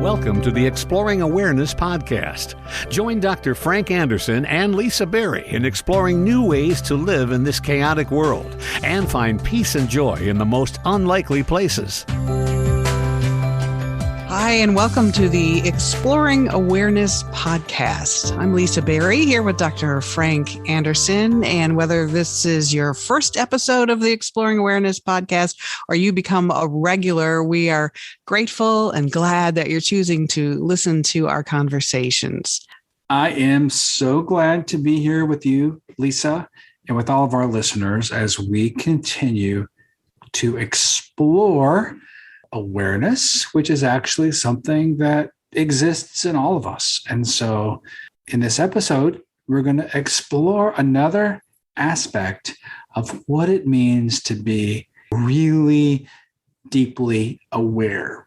Welcome to the Exploring Awareness podcast. Join Dr. Frank Anderson and Lisa Berry in exploring new ways to live in this chaotic world and find peace and joy in the most unlikely places. Hi, and welcome to the Exploring Awareness podcast. I'm Lisa Berry here with Dr. Frank Anderson. And whether this is your first episode of the Exploring Awareness podcast or you become a regular, we are grateful and glad that you're choosing to listen to our conversations. I am so glad to be here with you, Lisa, and with all of our listeners as we continue to explore awareness, which is actually something that exists in all of us. And so in this episode, we're going to explore another aspect of what it means to be really deeply aware.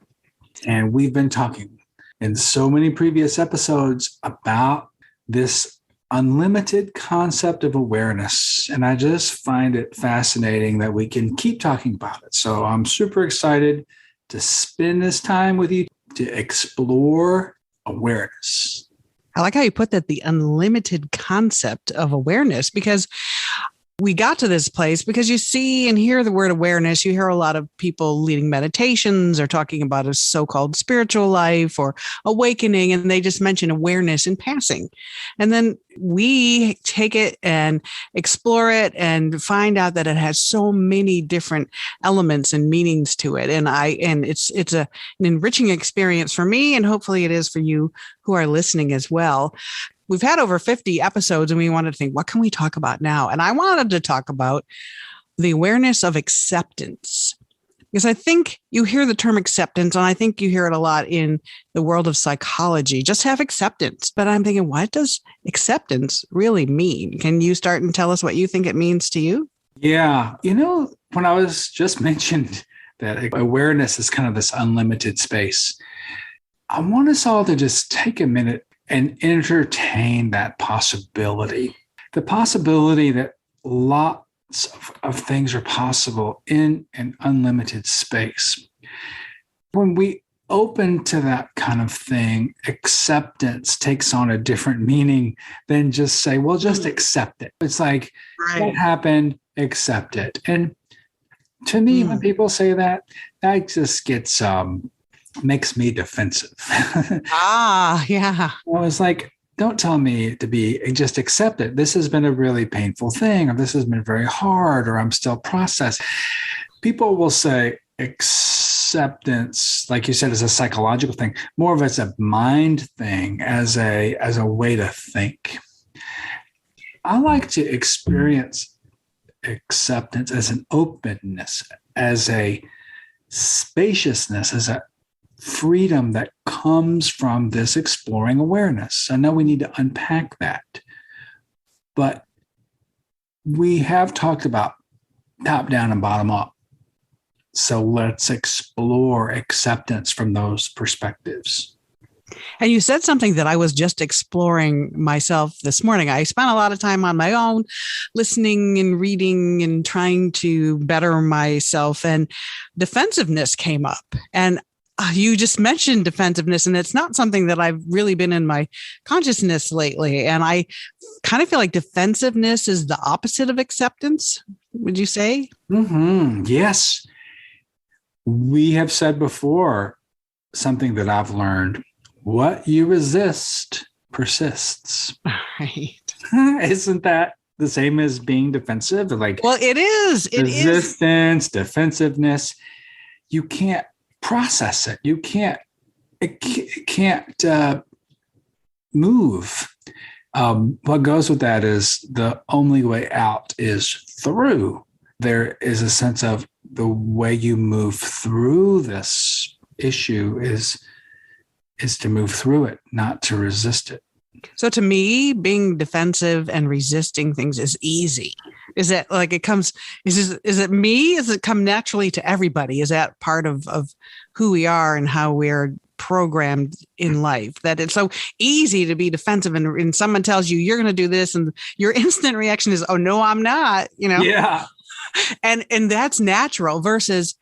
And we've been talking in so many previous episodes about this unlimited concept of awareness. And I just find it fascinating that we can keep talking about it. So I'm super excited to spend this time with you to explore awareness. I like how you put that, the unlimited concept of awareness, because we got to this place because you see and hear the word awareness. You hear a lot of people leading meditations or talking about a so-called spiritual life or awakening, and they just mention awareness in passing. And then we take it and explore it and find out that it has so many different elements and meanings to it. And it's an enriching experience for me, and hopefully it is for you who are listening as well. We've had over 50 episodes and we wanted to think, what can we talk about now? And I wanted to talk about the awareness of acceptance, because I think you hear the term acceptance, and I think you hear it a lot in the world of psychology. Just have acceptance. But I'm thinking, what does acceptance really mean? Can you start and tell us what you think it means to you? Yeah. When I was just mentioned that awareness is kind of this unlimited space, I want us all to just take a minute and entertain that possibility. The possibility that lots of things are possible in an unlimited space. When we open to that kind of thing, acceptance takes on a different meaning than just say, well, just accept it. It's like, What happened, accept it. And to me, when people say that just gets makes me defensive. Yeah. I was like, don't tell me to just accept it. This has been a really painful thing, or this has been very hard, or I'm still processing. People will say acceptance, like you said, is a psychological thing. More of it's a mind thing, as a way to think. I like to experience acceptance as an openness, as a spaciousness, as a freedom that comes from this exploring awareness. I know we need to unpack that, but we have talked about top down and bottom up. So let's explore acceptance from those perspectives. And you said something that I was just exploring myself this morning. I spent a lot of time on my own, listening and reading and trying to better myself, and defensiveness came up. And you just mentioned defensiveness, and it's not something that I've really been in my consciousness lately. And I kind of feel like defensiveness is the opposite of acceptance. Would you say? Mm-hmm. Yes. We have said before something that I've learned: what you resist persists. Right. Isn't that the same as being defensive? Like, well, it is. Resistance, defensiveness. You can't process it. It can't move. What goes with that is the only way out is through. There is a sense of the way you move through this issue is to move through it, not to resist it. So to me, being defensive and resisting things is easy. Is it like it comes, is it me? Does it come naturally to everybody? Is that part of who we are and how we're programmed in life, that it's so easy to be defensive, and someone tells you you're going to do this and your instant reaction is, oh no, I'm not, Yeah. And that's natural versus,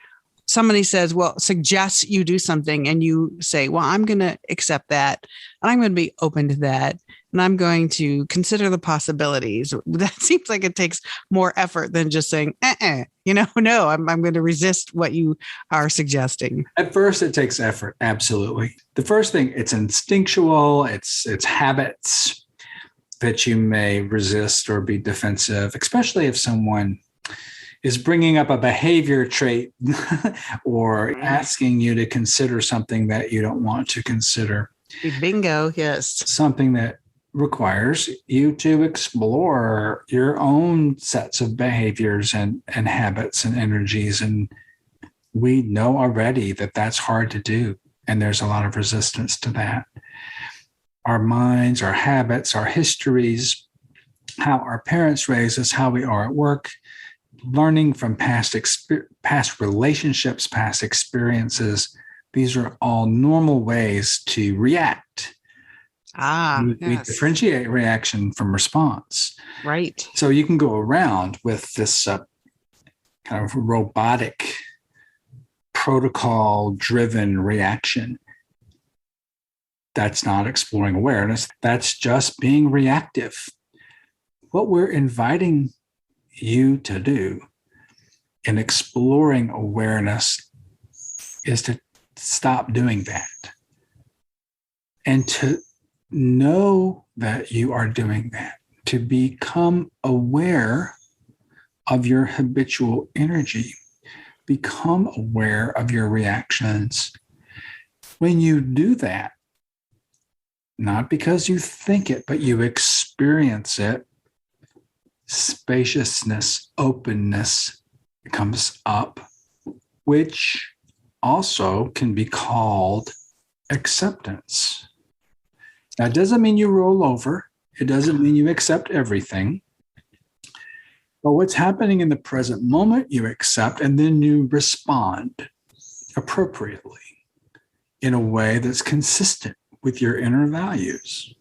somebody says, well, suggests you do something and you say, well, I'm going to accept that and I'm going to be open to that. And I'm going to consider the possibilities. That seems like it takes more effort than just saying, no, I'm going to resist what you are suggesting. At first, it takes effort. Absolutely. The first thing, it's instinctual. It's habits that you may resist or be defensive, especially if someone is bringing up a behavior trait or asking you to consider something that you don't want to consider. Bingo. Yes. Something that requires you to explore your own sets of behaviors and habits and energies. And we know already that that's hard to do. And there's a lot of resistance to that. Our minds, our habits, our histories, how our parents raised us, how we are at work, learning from past relationships, past experiences. These are all normal ways to react. We differentiate reaction from response. Right. So you can go around with this kind of robotic, protocol-driven reaction. That's not exploring awareness. That's just being reactive. What we're inviting you to do in exploring awareness is to stop doing that and to know that you are doing that, to become aware of your habitual energy, become aware of your reactions. When you do that, not because you think it, but you experience it, spaciousness, openness comes up, which also can be called acceptance. That doesn't mean you roll over. It doesn't mean you accept everything. But what's happening in the present moment, you accept, and then you respond appropriately in a way that's consistent with your inner values.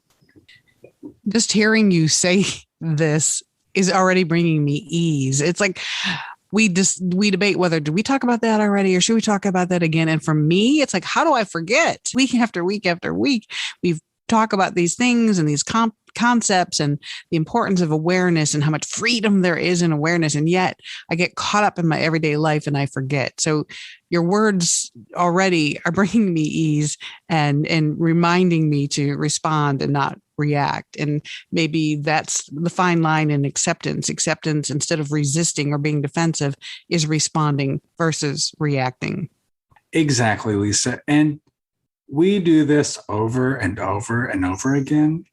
Just hearing you say this is already bringing me ease. It's like we debate whether do we talk about that already or should we talk about that again? And for me, it's like, how do I forget? Week after week after week, we've talked about these things and these concepts and the importance of awareness and how much freedom there is in awareness. And yet I get caught up in my everyday life and I forget. So your words already are bringing me ease and reminding me to respond and not react. And maybe that's the fine line in acceptance. Acceptance, instead of resisting or being defensive, is responding versus reacting. Exactly, Lisa. And we do this over and over and over again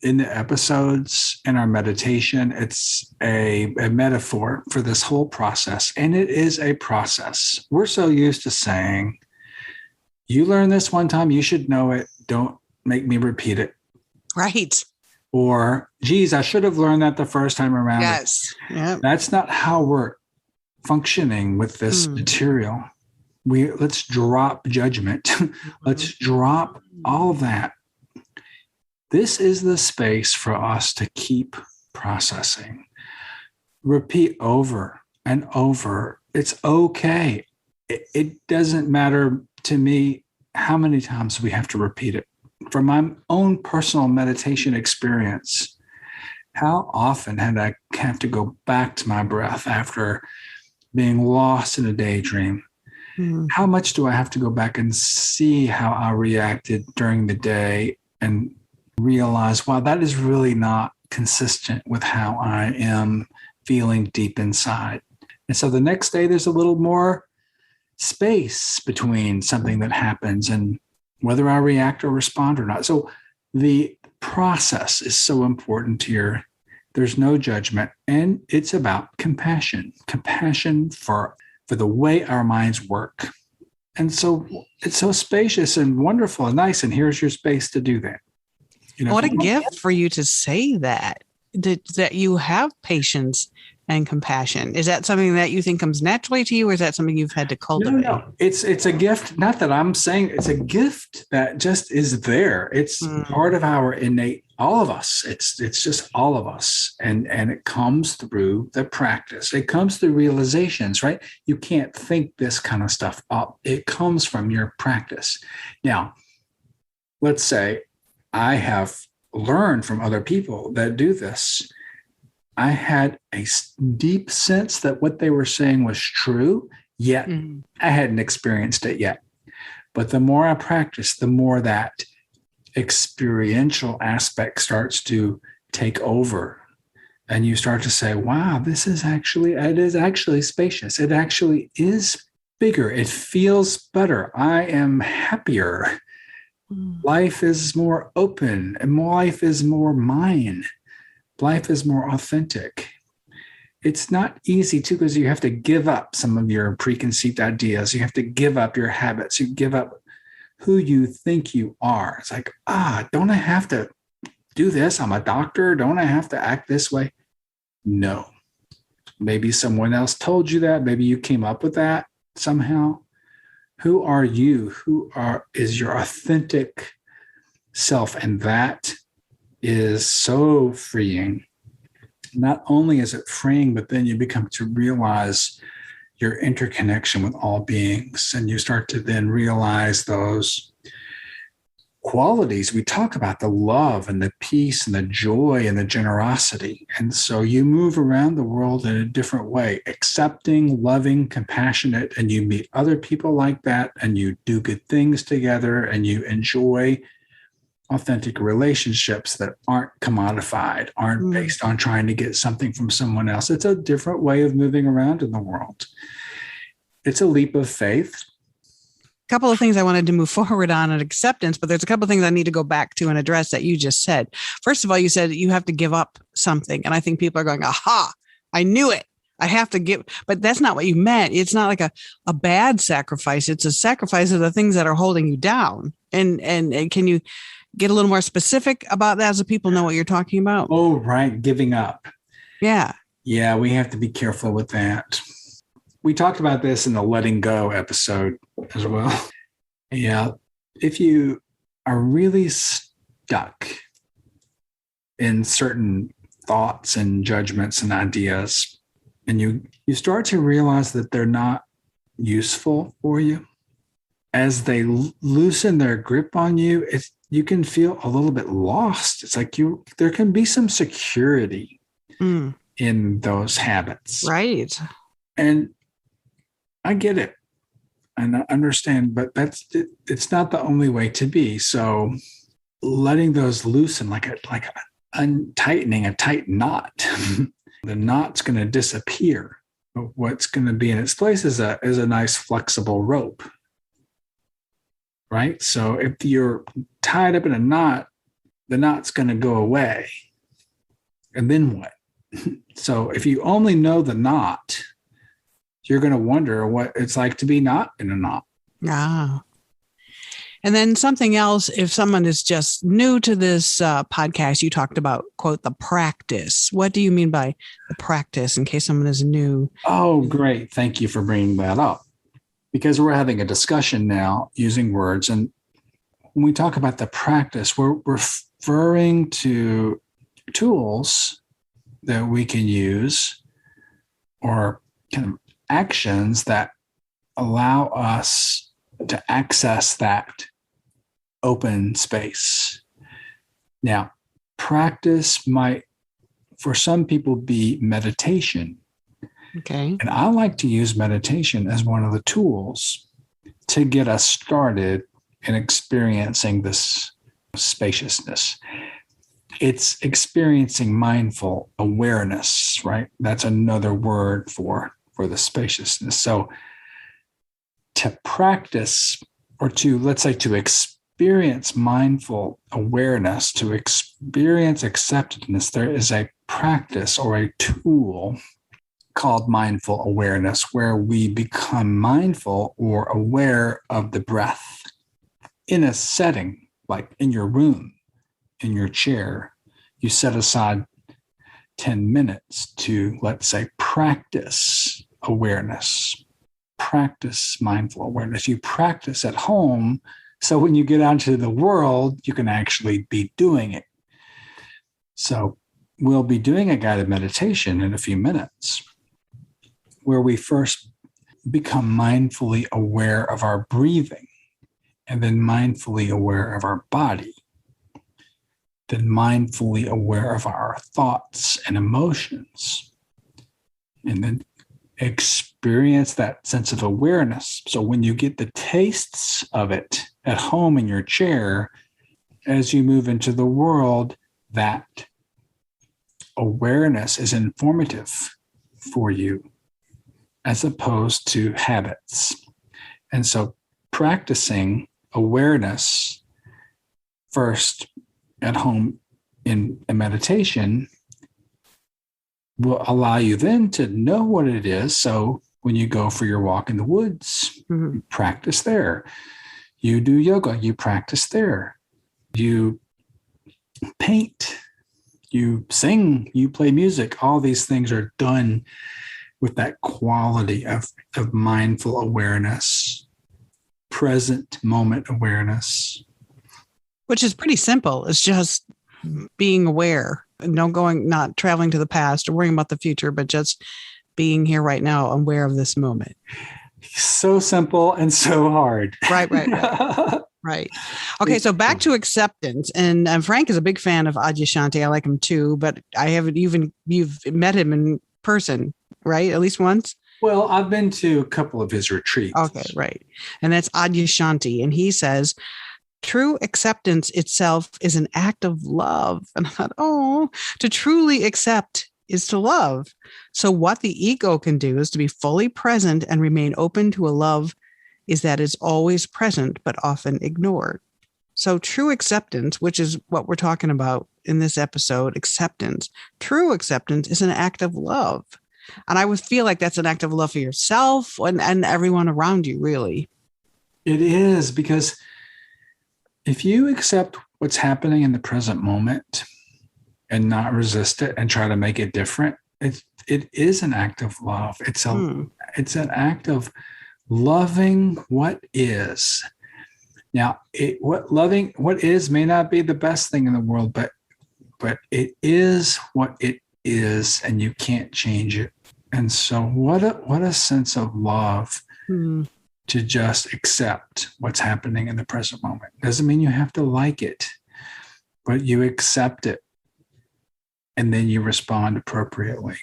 in the episodes in our meditation. It's a metaphor for this whole process. And it is a process. We're so used to saying, you learned this one time, you should know it. Don't make me repeat it. Right. Or, geez, I should have learned that the first time around. Yes. Yep. That's not how we're functioning with this material. Let's drop judgment. Let's drop all of that. This is the space for us to keep processing. Repeat over and over. It's okay. It doesn't matter to me how many times we have to repeat it. From my own personal meditation experience, how often had I have to go back to my breath after being lost in a daydream? How much do I have to go back and see how I reacted during the day and realize, wow, that is really not consistent with how I am feeling deep inside. And so the next day, there's a little more space between something that happens and whether I react or respond or not. So the process is so important here. There's no judgment, and it's about compassion for the way our minds work. And so it's so spacious and wonderful and nice. And here's your space to do that. What a gift for you to say that you have patience and compassion. Is that something that you think comes naturally to you, or is that something you've had to cultivate? No. It's a gift. Not that I'm saying it's a gift that just is there. It's part of our innate all of us. It's just all of us. And it comes through the practice. It comes through realizations, right? You can't think this kind of stuff up. It comes from your practice. Now, let's say I have learned from other people that do this. I had a deep sense that what they were saying was true, yet I hadn't experienced it yet. But the more I practice, the more that experiential aspect starts to take over. And you start to say, wow, it is actually spacious. It actually is bigger. It feels better. I am happier. Life is more open, and life is more mine. Life is more authentic. It's not easy too, because you have to give up some of your preconceived ideas. You have to give up your habits. You give up who you think you are. It's like, don't I have to do this? I'm a doctor. Don't I have to act this way? No. Maybe someone else told you that. Maybe you came up with that somehow. Who are you? Is your authentic self? And that is so freeing. Not only is it freeing, but then you become to realize your interconnection with all beings. And you start to then realize those qualities we talk about, the love and the peace and the joy and the generosity. And so you move around the world in a different way, accepting, loving, compassionate, and you meet other people like that, and you do good things together, and you enjoy authentic relationships that aren't commodified, aren't based on trying to get something from someone else. It's a different way of moving around in the world. It's a leap of faith. A couple of things I wanted to move forward on at acceptance, but there's a couple of things I need to go back to and address that you just said. First of all, you said you have to give up something. And I think people are going, aha, I knew it. I have to give, but that's not what you meant. It's not like a bad sacrifice. It's a sacrifice of the things that are holding you down. And can you get a little more specific about that so people know what you're talking about? Oh, right. Giving up. Yeah. Yeah, we have to be careful with that. We talked about this in the letting go episode as well. Yeah. If you are really stuck in certain thoughts and judgments and ideas, and you start to realize that they're not useful for you, as they loosen their grip on you, you can feel a little bit lost. It's like there can be some security in those habits. Right. And I get it. And I understand, but it's not the only way to be. So letting those loosen, like untightening a tight knot, the knot's going to disappear. But what's going to be in its place is a nice flexible rope. Right? So if you're tied up in a knot, the knot's going to go away. And then what? So if you only know the knot, you're going to wonder what it's like to be not in a knot. Ah. And then something else, if someone is just new to this podcast, you talked about, quote, the practice. What do you mean by the practice in case someone is new? Oh, great. Thank you for bringing that up. Because we're having a discussion now using words. And when we talk about the practice, we're referring to tools that we can use or kind of actions that allow us to access that open space. Now, practice might, for some people, be meditation. Okay. And I like to use meditation as one of the tools to get us started in experiencing this spaciousness. It's experiencing mindful awareness, right? That's another word for the spaciousness. So to practice, or let's say to experience mindful awareness, to experience acceptance, there is a practice or a tool called mindful awareness, where we become mindful or aware of the breath in a setting, like in your room, in your chair. You set aside 10 minutes to, let's say, practice awareness, practice mindful awareness. You practice at home, so when you get out into the world, you can actually be doing it. So we'll be doing a guided meditation in a few minutes where we first become mindfully aware of our breathing, and then mindfully aware of our body, then mindfully aware of our thoughts and emotions, and then experience that sense of awareness. So when you get the tastes of it at home in your chair, as you move into the world, that awareness is informative for you as opposed to habits. And so practicing awareness first at home in a meditation will allow you then to know what it is. So when you go for your walk in the woods, you practice there. You do yoga, you practice there. You paint, you sing, you play music. All these things are done with that quality of mindful awareness, present moment awareness. Which is pretty simple. It's just being aware, not traveling to the past or worrying about the future, but just being here right now, aware of this moment. So simple and so hard. Right. Right. Okay, so back to acceptance. And Frank is a big fan of Adyashanti. I like him too, but you've met him in person, right? At least once? Well, I've been to a couple of his retreats. Okay, right. And that's Adyashanti. And he says, true acceptance itself is an act of love. And I thought, to truly accept is to love. So what the ego can do is to be fully present and remain open to a love is that is always present, but often ignored. So true acceptance, which is what we're talking about in this episode, true acceptance is an act of love. And I would feel like that's an act of love for yourself and everyone around you, really. It is, because if you accept what's happening in the present moment and not resist it and try to make it different, it is an act of love. It's an act of loving what is. Now, what is may not be the best thing in the world, but it is what it is, and you can't change it. And so, what a sense of love to just accept what's happening in the present moment. Doesn't mean you have to like it, but you accept it, and then you respond appropriately.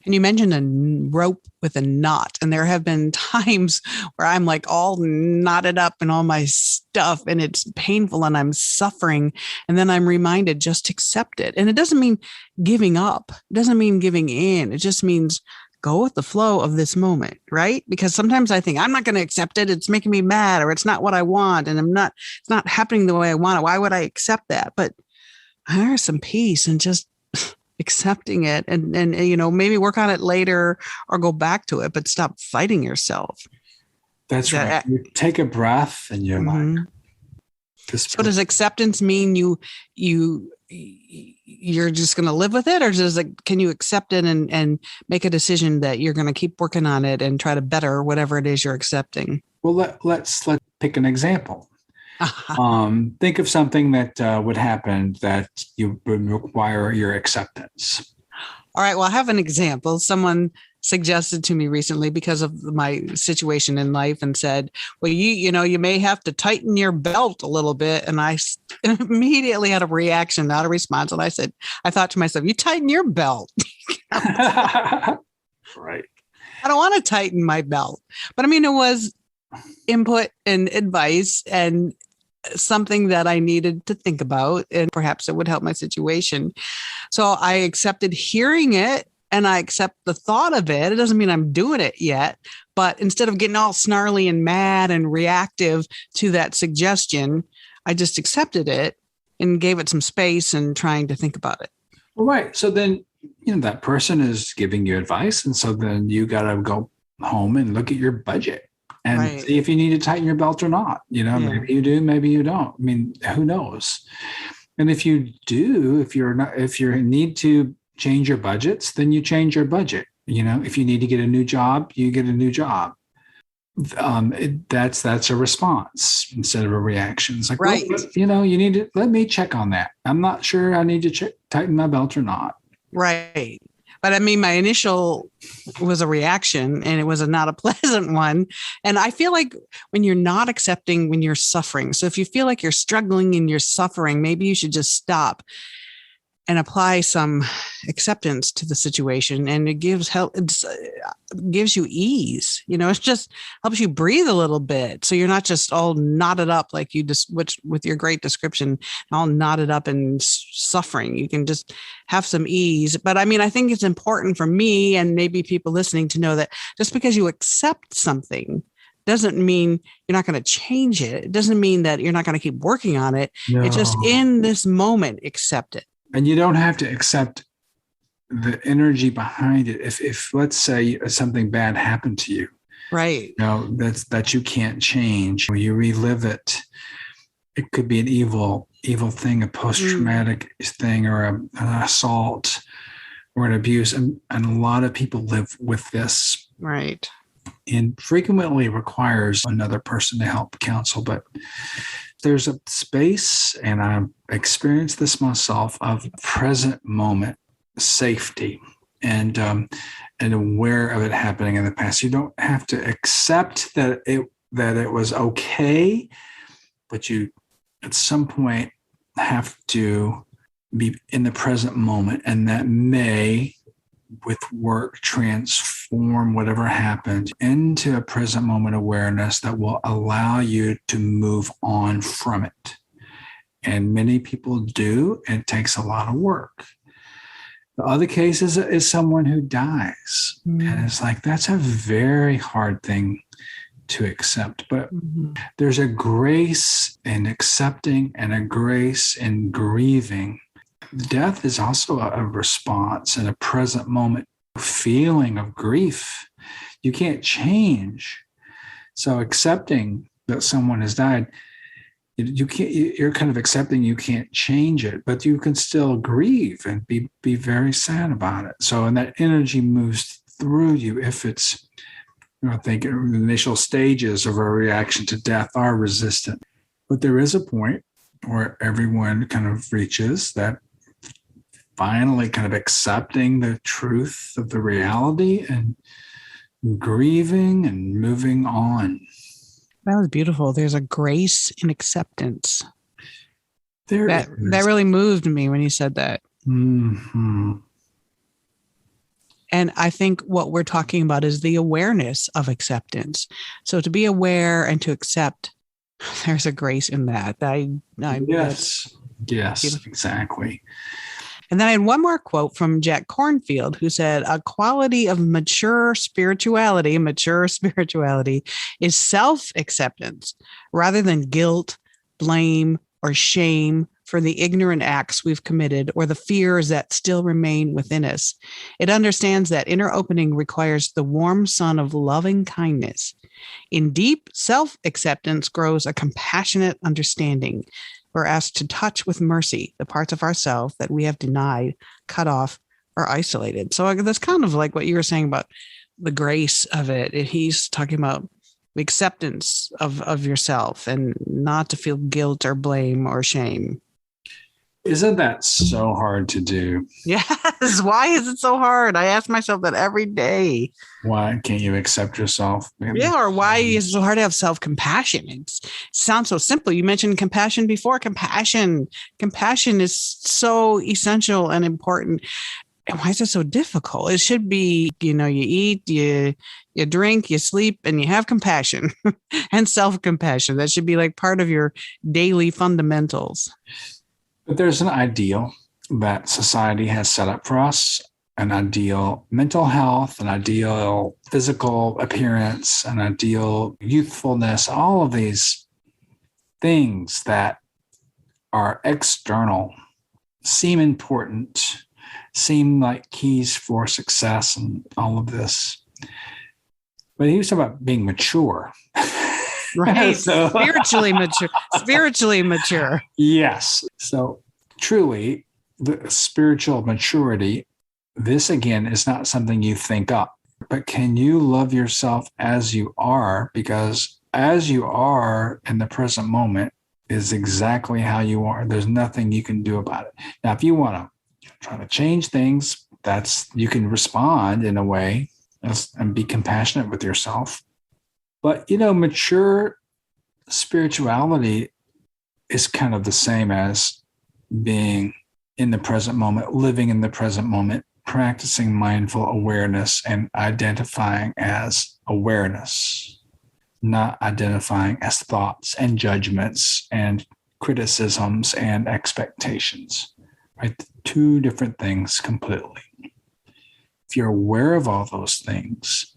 And you mentioned a rope with a knot. And there have been times where I'm like all knotted up in all my stuff and it's painful and I'm suffering. And then I'm reminded, just accept it. And it doesn't mean giving up. It doesn't mean giving in. It just means go with the flow of this moment, right? Because sometimes I think I'm not going to accept it. It's making me mad, or it's not what I want. And it's not happening the way I want it. Why would I accept that? But there's some peace and just accepting it and maybe work on it later or go back to it, but stop fighting yourself. That's right. You take a breath and you're like, so does acceptance mean you're just going to live with it, or can you accept it and make a decision that you're going to keep working on it and try to better whatever it is you're accepting? Well, let's pick an example. Think of something that would happen that you would require your acceptance. All right. Well, I have an example. Someone suggested to me recently because of my situation in life and said, well, you may have to tighten your belt a little bit. And I immediately had a reaction, not a response. And I thought to myself, you tighten your belt. Right. I don't want to tighten my belt. But it was input and advice and something that I needed to think about, and perhaps it would help my situation. So I accepted hearing it and I accept the thought of it. It doesn't mean I'm doing it yet, but instead of getting all snarly and mad and reactive to that suggestion, I just accepted it and gave it some space and trying to think about it. All right. So then, that person is giving you advice. And so then you got to go home and look at your budget and see if you need to tighten your belt or not. Maybe you do, maybe you don't. Who knows? And if you do, if you need to change your budgets, then you change your budget. If you need to get a new job, you get a new job. That's a response instead of a reaction. It's like, Right. well, you need to let me check on that. I'm not sure I need to tighten my belt or not. Right. But I mean, my initial was a reaction and it was not a pleasant one. And I feel like when you're not accepting, when you're suffering, so if you feel like you're struggling and you're suffering, maybe you should just stop and apply some acceptance to the situation. And it gives help. It gives you ease. It just helps you breathe a little bit. So you're not just all knotted up like you just, which with your great description, all knotted up and suffering. You can just have some ease. But I mean, I think it's important for me and maybe people listening to know that just because you accept something doesn't mean you're not going to change it. It doesn't mean that you're not going to keep working on it. No. It's just in this moment, accept it. And you don't have to accept the energy behind it. If let's say something bad happened to you, right? That you can't change. When you relive it, it could be an evil thing, a post-traumatic thing, or an assault, or an abuse. And a lot of people live with this, right? And frequently requires another person to help counsel, but there's a space, and I've experienced this myself, of present moment safety and aware of it happening in the past. You don't have to accept that it was okay, but you at some point have to be in the present moment, and that may, with work, transform whatever happened into a present moment awareness that will allow you to move on from it. And many people do. It takes a lot of work. The other case is someone who dies. And it's like, that's a very hard thing to accept. But there's a grace in accepting and a grace in grieving. Death is also a response in a present moment feeling of grief. You can't change. So accepting that someone has died, you're kind of accepting you can't change it, but you can still grieve and be very sad about it. So, and that energy moves through you. If it's, I think the initial stages of a reaction to death are resistant, but there is a point where everyone kind of reaches that finally kind of accepting the truth of the reality and grieving and moving on. That was beautiful. There's a grace in acceptance. That really moved me when you said that. Mm-hmm. And I think what we're talking about is the awareness of acceptance. So to be aware and to accept, there's a grace in that. Yes, exactly. And then I had one more quote from Jack Kornfield, who said, a quality of mature spirituality is self-acceptance rather than guilt, blame, or shame for the ignorant acts we've committed or the fears that still remain within us. It understands that inner opening requires the warm sun of loving kindness. In deep self-acceptance grows a compassionate understanding. We're asked to touch with mercy the parts of ourselves that we have denied, cut off, or isolated. So that's kind of like what you were saying about the grace of it. He's talking about the acceptance of yourself and not to feel guilt or blame or shame. Isn't that so hard to do? Yes. Why is it so hard? I ask myself that every day. Why can't you accept yourself? Yeah. Or why is it so hard to have self-compassion? It sounds so simple. You mentioned compassion before. Compassion is so essential and important. And why is it so difficult? It should be, you eat, you drink, you sleep, and you have compassion and self-compassion. That should be like part of your daily fundamentals. But there's an ideal that society has set up for us, an ideal mental health, an ideal physical appearance, an ideal youthfulness, all of these things that are external, seem important, seem like keys for success and all of this. But he was talking about being mature. Right. Spiritually mature. Yes. So truly, the spiritual maturity, this again is not something you think up, but can you love yourself as you are? Because as you are in the present moment is exactly how you are. There's nothing you can do about it. Now, if you want to try to change things, you can respond in a way and be compassionate with yourself. But, mature spirituality is kind of the same as being in the present moment, living in the present moment, practicing mindful awareness and identifying as awareness, not identifying as thoughts and judgments and criticisms and expectations, right? Two different things completely. If you're aware of all those things,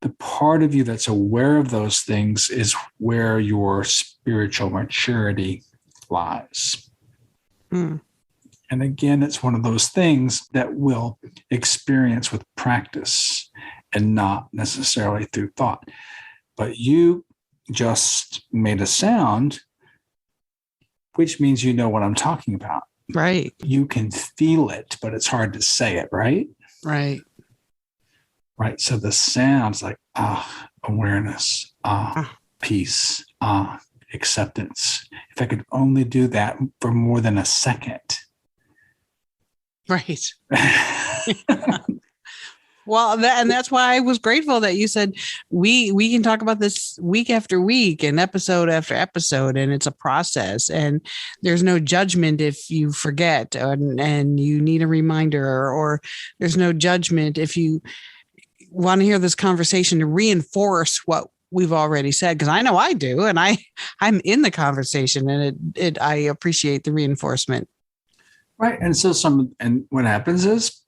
the part of you that's aware of those things is where your spiritual maturity lies. And again, it's one of those things that we'll experience with practice and not necessarily through thought. But you just made a sound, which means you know what I'm talking about. Right. You can feel it, but it's hard to say it, right? Right. Right. So the sounds like awareness, peace, acceptance. If I could only do that for more than a second. Right. Well, that's why I was grateful that you said we can talk about this week after week and episode after episode, and it's a process, and there's no judgment if you forget and you need a reminder, or there's no judgment if you want to hear this conversation to reinforce what we've already said, because I know I do, and I'm in the conversation, and I appreciate the reinforcement. Right. And so what happens is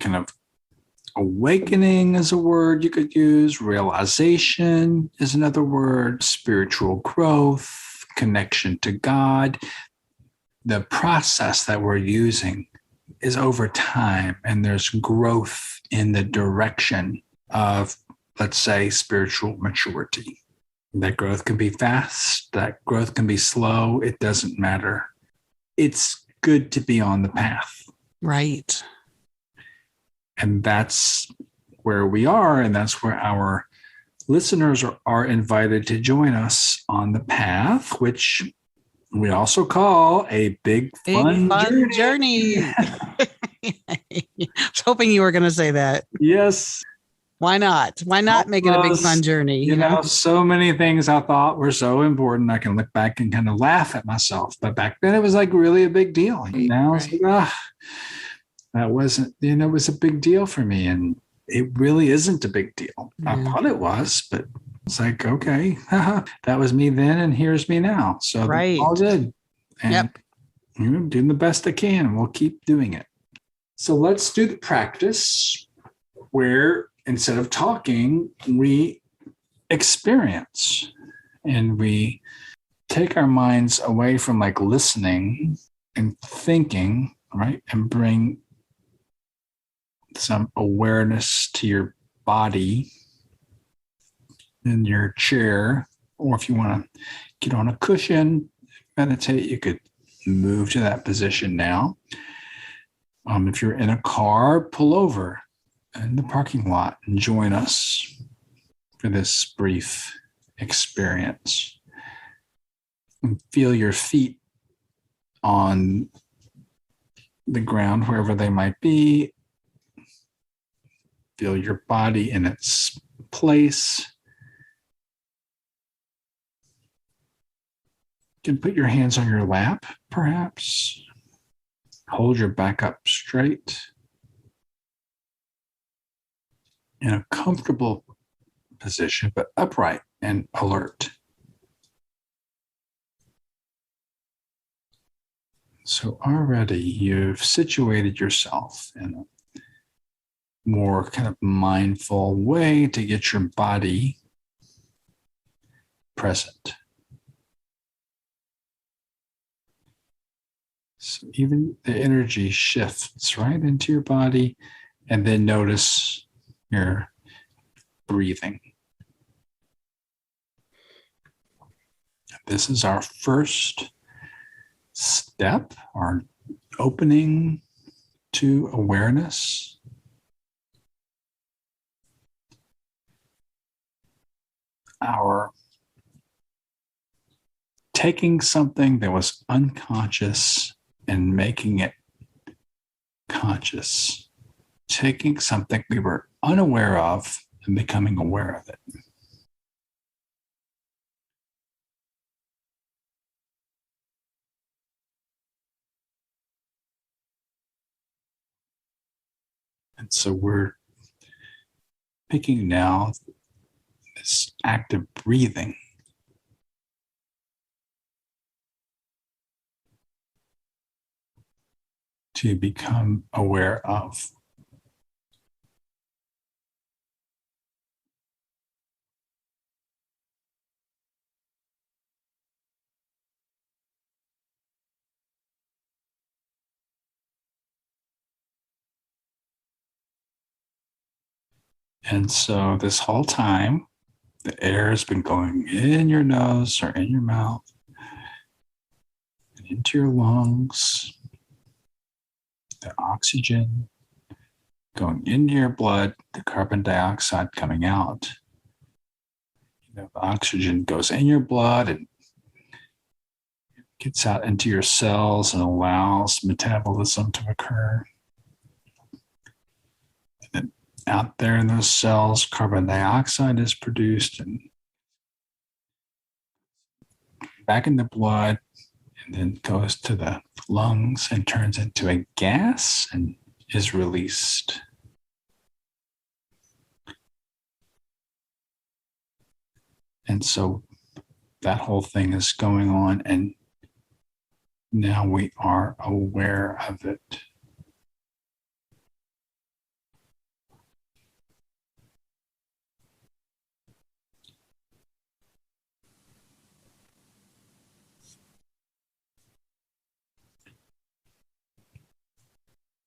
kind of awakening is a word you could use. Realization is another word. Spiritual growth, connection to God. The process that we're using is over time, and there's growth in the direction of, let's say, spiritual maturity. That growth can be fast. That growth can be slow. It doesn't matter. It's good to be on the path. Right. And that's where we are, and that's where our listeners are invited to join us on the path, which we also call a big fun journey. I was hoping you were going to say that. Yes. Why not? Why not make it a big fun journey? You know, so many things I thought were so important. I can look back and kind of laugh at myself. But back then it was like really a big deal. Now it's like, that wasn't, it was a big deal for me. And it really isn't a big deal. I thought it was, but it's like, okay, that was me then, and here's me now. So that's all good. And doing the best I can. We'll keep doing it. So let's do the practice where instead of talking, we experience, and we take our minds away from like listening and thinking, right? And bring some awareness to your body in your chair, or if you want to get on a cushion, meditate, you could move to that position now. If you're in a car, pull over in the parking lot and join us for this brief experience. And feel your feet on the ground, wherever they might be. Feel your body in its place. You can put your hands on your lap, perhaps. Hold your back up straight. In a comfortable position, but upright and alert. So already you've situated yourself in a more kind of mindful way to get your body present. So even the energy shifts right into your body, and then notice your breathing. This is our first step, our opening to awareness. our taking something that was unconscious and making it conscious, taking something we were unaware of and becoming aware of it. And so we're picking now this active breathing to become aware of. And so this whole time, the air has been going in your nose or in your mouth and into your lungs. The oxygen going into your blood, the carbon dioxide coming out. The oxygen goes in your blood and gets out into your cells and allows metabolism to occur. And then out there in those cells, carbon dioxide is produced and back in the blood, and then goes to the lungs and turns into a gas and is released. And so that whole thing is going on, and now we are aware of it.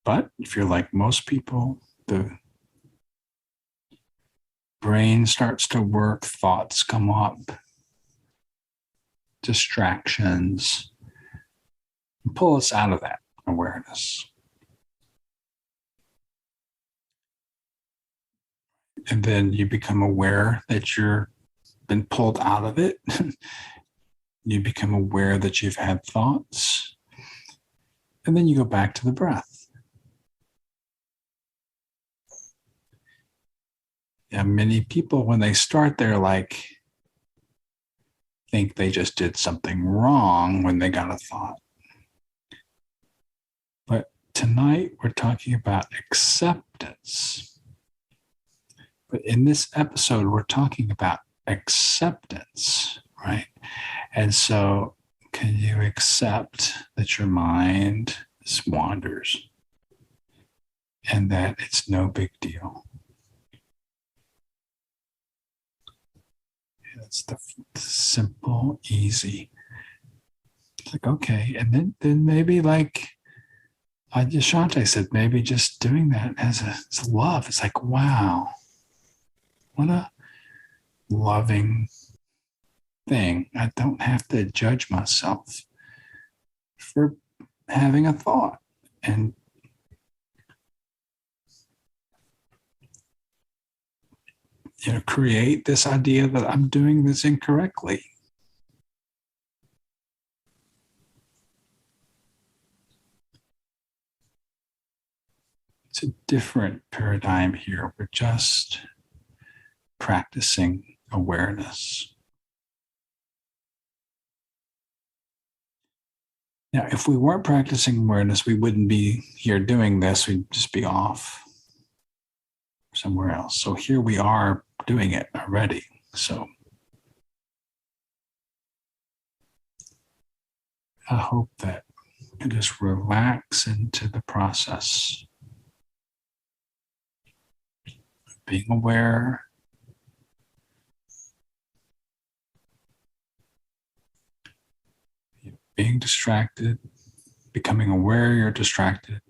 But if you're like most people, the brain starts to work, thoughts come up, distractions, and pull us out of that awareness. And then you become aware that you're been pulled out of it. You become aware that you've had thoughts. And then you go back to the breath. Yeah, many people, when they start, they're like, think they just did something wrong when they got a thought. But tonight we're talking about acceptance. But in this episode, we're talking about acceptance, right? And so can you accept that your mind wanders and that it's no big deal? It's the simple, easy. It's like, okay. And then maybe like Shante said, maybe just doing that as a love. It's like, wow, what a loving thing. I don't have to judge myself for having a thought. And create this idea that I'm doing this incorrectly. It's a different paradigm here. We're just practicing awareness. Now, if we weren't practicing awareness, we wouldn't be here doing this. We'd just be off somewhere else. So here we are doing it already. So I hope that you just relax into the process of being aware, being distracted, becoming aware you're distracted,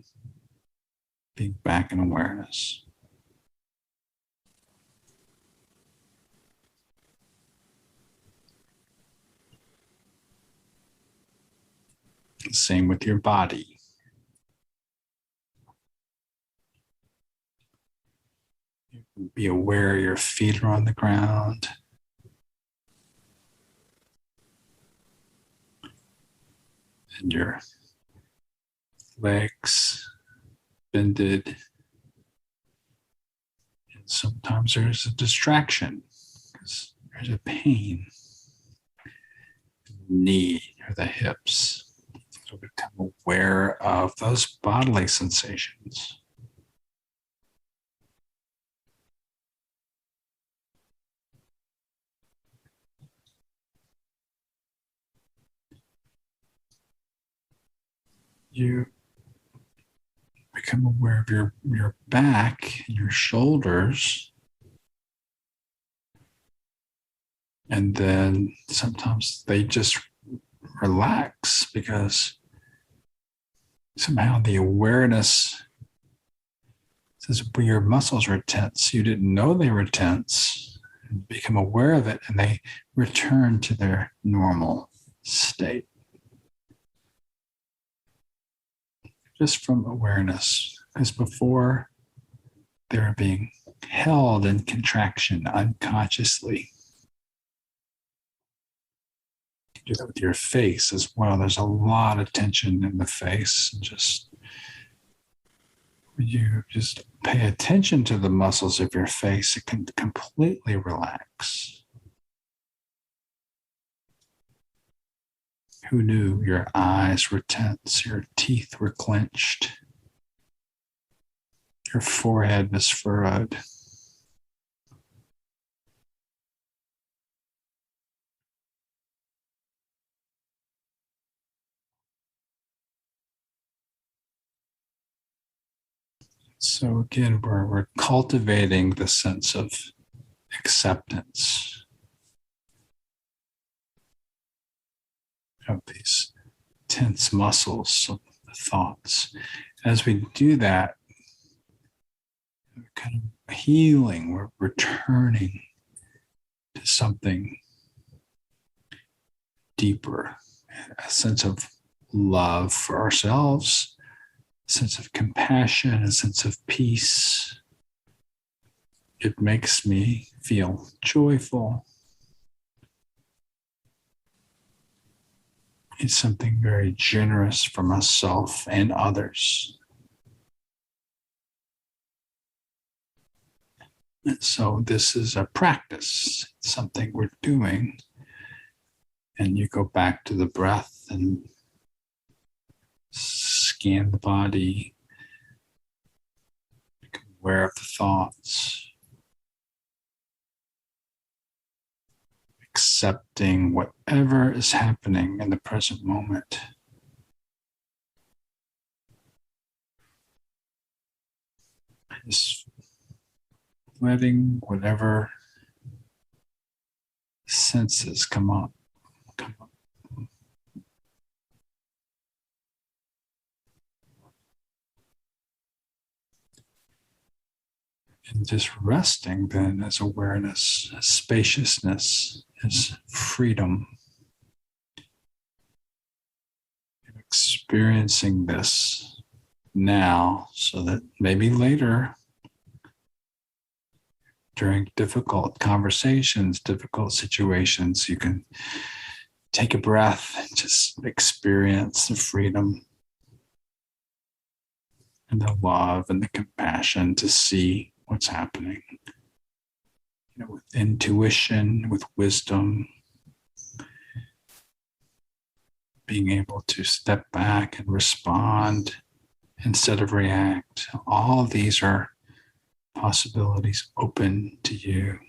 being back in awareness. Same with your body. Be aware your feet are on the ground. and your legs bended. And sometimes there's a distraction because there's a pain in the knee or the hips. So become aware of those bodily sensations. You become aware of your back and your shoulders. And then sometimes they just relax because somehow the awareness says your muscles are tense. You didn't know they were tense. Become aware of it and they return to their normal state. Just from awareness, because before they were being held in contraction unconsciously. You do that with your face as well. There's a lot of tension in the face. And you just pay attention to the muscles of your face, it can completely relax. Who knew your eyes were tense, your teeth were clenched, your forehead was furrowed? So again, we're cultivating the sense of acceptance of these tense muscles of the thoughts. As we do that, we're kind of healing, we're returning to something deeper, a sense of love for ourselves, a sense of compassion, a sense of peace. It makes me feel joyful. It's something very generous for myself and others. And so this is a practice. It's something we're doing. And you go back to the breath and scan the body, become aware of the thoughts, accepting whatever is happening in the present moment. Just letting whatever senses come up. And just resting then as awareness, as spaciousness, as freedom. And experiencing this now so that maybe later, during difficult conversations, difficult situations, you can take a breath and just experience the freedom and the love and the compassion to see what's happening. With intuition, with wisdom, being able to step back and respond instead of react. All of these are possibilities open to you.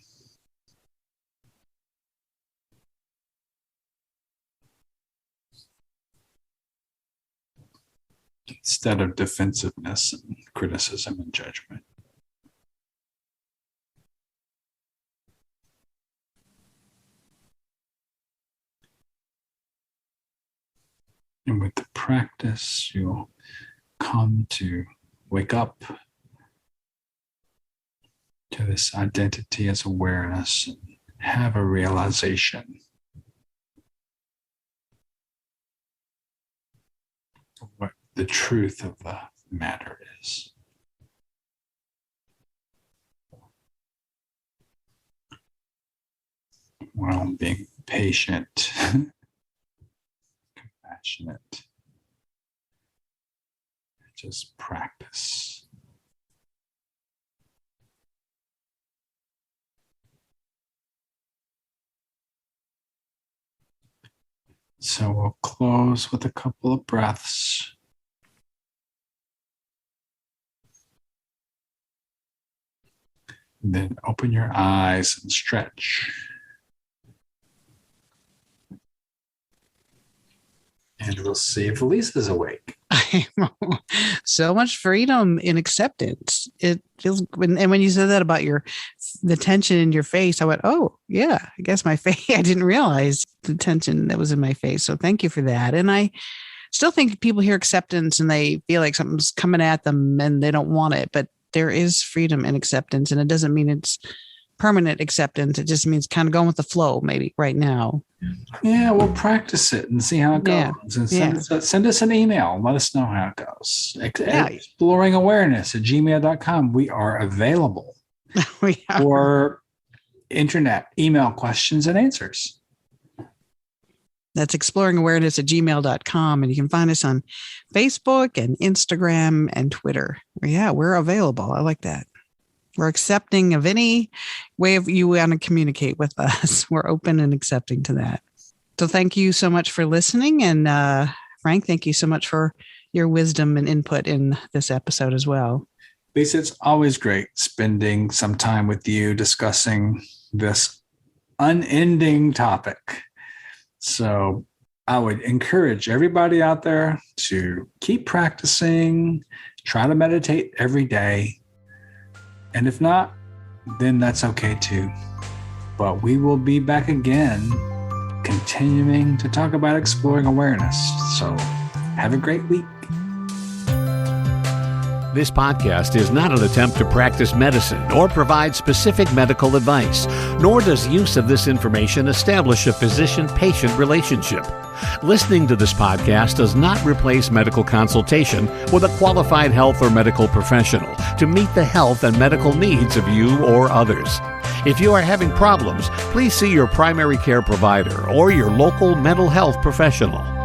Instead of defensiveness and criticism and judgment. And with the practice, you'll come to wake up to this identity as awareness and have a realization of what the truth of the matter is. While being patient, compassionate, Just practice. So we'll close with a couple of breaths. Then open your eyes and stretch. And we'll see if Lisa's awake. So much freedom in acceptance. It feels, and when you said that about the tension in your face, I went, oh yeah, I guess my face, I didn't realize the tension that was in my face. So thank you for that. And I still think people hear acceptance and they feel like something's coming at them and they don't want it, but there is freedom in acceptance, and it doesn't mean it's permanent acceptance. It just means kind of going with the flow maybe right now. Yeah, we'll practice it and see how it goes. Yeah. And send us an email and let us know how it goes. Exploringawareness@gmail.com. We are available for internet email questions and answers. That's exploringawareness@gmail.com. And you can find us on Facebook and Instagram and Twitter. Yeah, we're available. I like that. We're accepting of any way of you want to communicate with us. We're open and accepting to that. So thank you so much for listening. And Frank, thank you so much for your wisdom and input in this episode as well. Lisa, it's always great spending some time with you discussing this unending topic. So I would encourage everybody out there to keep practicing, try to meditate every day. And if not, then that's okay too. But we will be back again, continuing to talk about exploring awareness. So have a great week. This podcast is not an attempt to practice medicine or provide specific medical advice, nor does use of this information establish a physician-patient relationship. Listening to this podcast does not replace medical consultation with a qualified health or medical professional to meet the health and medical needs of you or others. If you are having problems, please see your primary care provider or your local mental health professional.